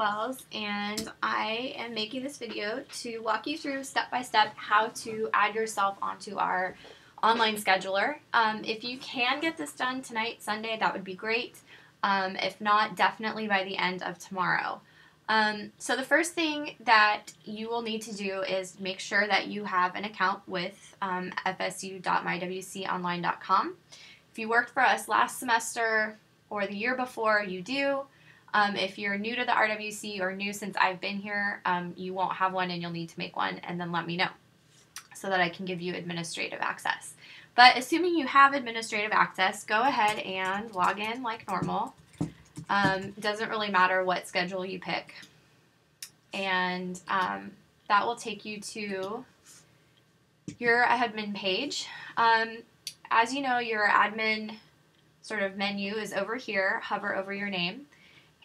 Wells, and I am making this video to walk you through step by step how to add yourself onto our online scheduler. If you can get this done tonight, Sunday, that would be great. If not, definitely by the end of tomorrow. So the first thing that you will need to do is make sure that you have an account with FSU.mywconline.com. If you worked for us last semester or the year before, you do. If you're new to the RWC or new since I've been here, you won't have one and you'll need to make one, and then let me know so that I can give you administrative access. But assuming you have administrative access, go ahead and log in like normal. It doesn't really matter what schedule you pick. And that will take you to your admin page. As you know, your admin sort of menu is over here. Hover over your name.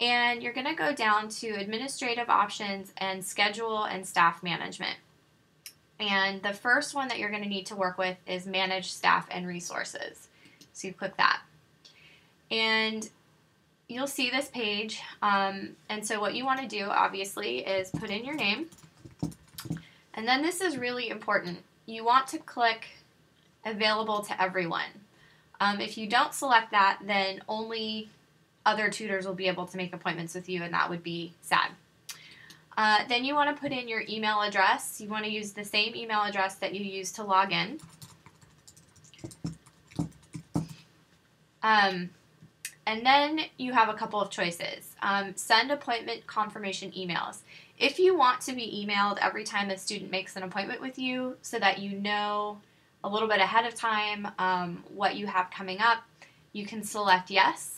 And you're going to go down to administrative options and schedule and staff management. And the first one that you're going to need to work with is manage staff and resources. So you click that. And you'll see this page. And so what you want to do, obviously, is put in your name. And then this is really important. You want to click available to everyone. If you don't select that, then only other tutors will be able to make appointments with you, and that would be sad. Then you want to put in your email address. You want to use the same email address that you use to log in. And then you have a couple of choices. Send appointment confirmation emails. If you want to be emailed every time a student makes an appointment with you so that you know a little bit ahead of time what you have coming up, you can select yes.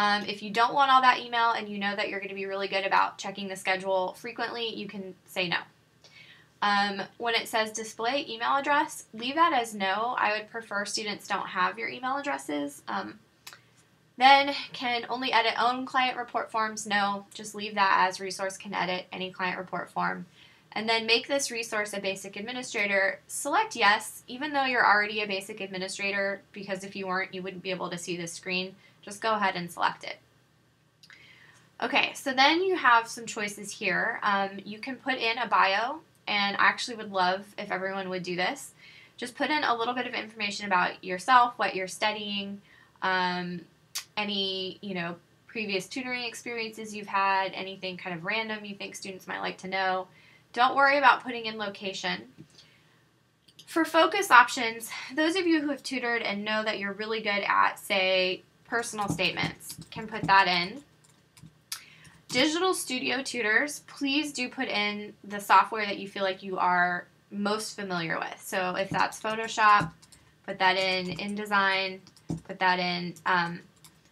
If you don't want all that email and you know that you're going to be really good about checking the schedule frequently, you can say no. When it says display email address, leave that as no. I would prefer students don't have your email addresses. Then can only edit own client report forms? No, just leave that as resource can edit any client report form. And then make this resource a basic administrator. Select yes, even though you're already a basic administrator, because if you weren't, you wouldn't be able to see this screen. Just go ahead and select it. Okay, so then you have some choices here. You can put in a bio, and I actually would love if everyone would do this. Just put in a little bit of information about yourself, what you're studying, any previous tutoring experiences you've had, anything kind of random you think students might like to know. Don't worry about putting in location. For focus options, those of you who have tutored and know that you're really good at, say, personal statements, can put that in. Digital Studio tutors, please do put in the software that you feel like you are most familiar with. So if that's Photoshop, put that in InDesign, put that in.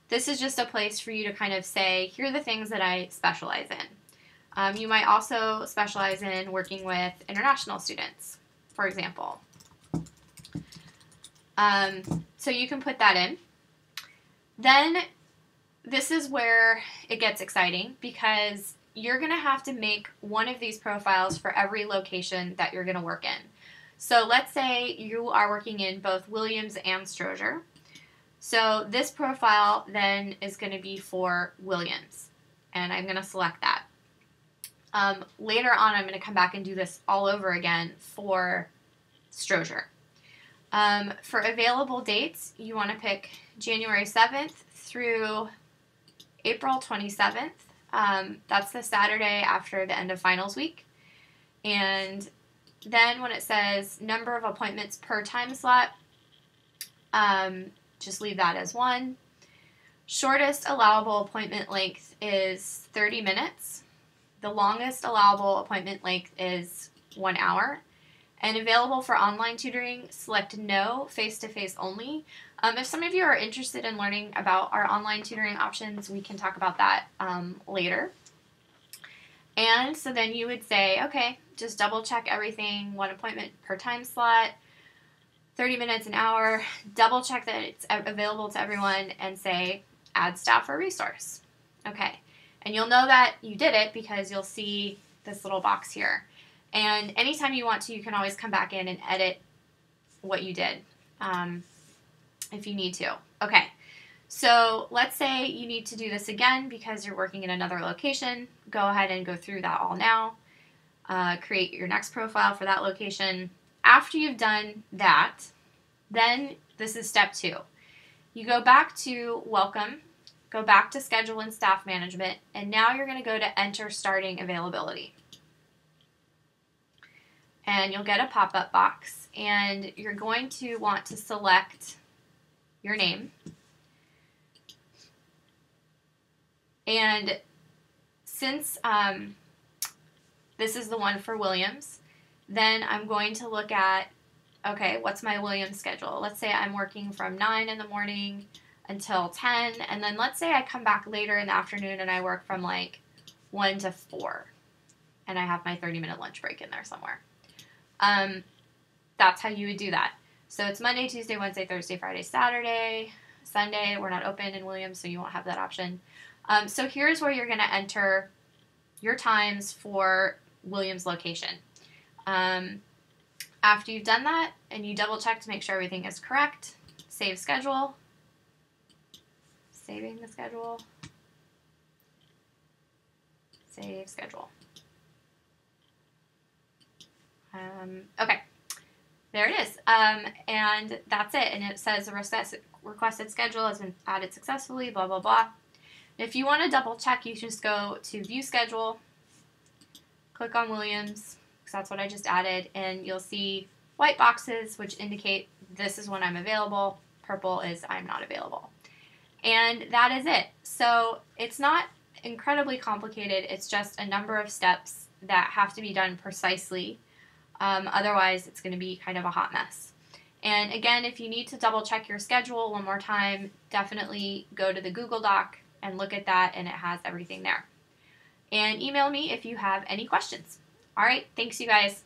This is just a place for you to kind of say, here are the things that I specialize in. You might also specialize in working with international students, for example. So you can put that in. Then this is where it gets exciting because you're going to have to make one of these profiles for every location that you're going to work in. So let's say you are working in both Williams and Stroger. So this profile then is going to be for Williams, and I'm going to select that. Later on, I'm going to come back and do this all over again for Stroger. For available dates, you want to pick January 7th through April 27th. That's the Saturday after the end of finals week. And then when it says number of appointments per time slot, just leave that as 1. Shortest allowable appointment length is 30 minutes. The longest allowable appointment length is 1 hour. And available for online tutoring, select no, face-to-face only. If some of you are interested in learning about our online tutoring options, we can talk about that later. And so then you would say, okay, just double check everything, 1 appointment per time slot, 30 minutes an hour, double check that it's available to everyone, and say add staff or resource. Okay, and you'll know that you did it because you'll see this little box here. And anytime you want to, you can always come back in and edit what you did if you need to. Okay, So let's say you need to do this again because you're working in another location. Go ahead and go through that all now. Create your next profile for that location. After you've done that, then this is step 2. You go back to welcome, go back to schedule and staff management, and now you're going to go to enter starting availability. And you'll get a pop-up box, and you're going to want to select your name. And since this is the one for Williams, then I'm going to look at, okay, what's my Williams schedule? Let's say I'm working from 9 in the morning until 10, and then let's say I come back later in the afternoon and I work from like 1 to 4, and I have my 30-minute lunch break in there somewhere. That's how you would do that. So it's Monday, Tuesday, Wednesday, Thursday, Friday, Saturday, Sunday. We're not open in Williams, so you won't have that option. So here's where you're going to enter your times for Williams location. After you've done that and you double check to make sure everything is correct, save schedule, saving the schedule, save schedule. Okay, there it is, and that's it, and it says the requested schedule has been added successfully, blah, blah, blah. If you want to double check, you just go to view schedule, click on Williams, because that's what I just added, and you'll see white boxes, which indicate this is when I'm available. Purple is I'm not available. And that is it. So it's not incredibly complicated. It's just a number of steps that have to be done precisely. Otherwise, it's going to be kind of a hot mess. And again, if you need to double check your schedule one more time, definitely go to the Google Doc and look at that, and it has everything there. And email me if you have any questions. All right, thanks you guys.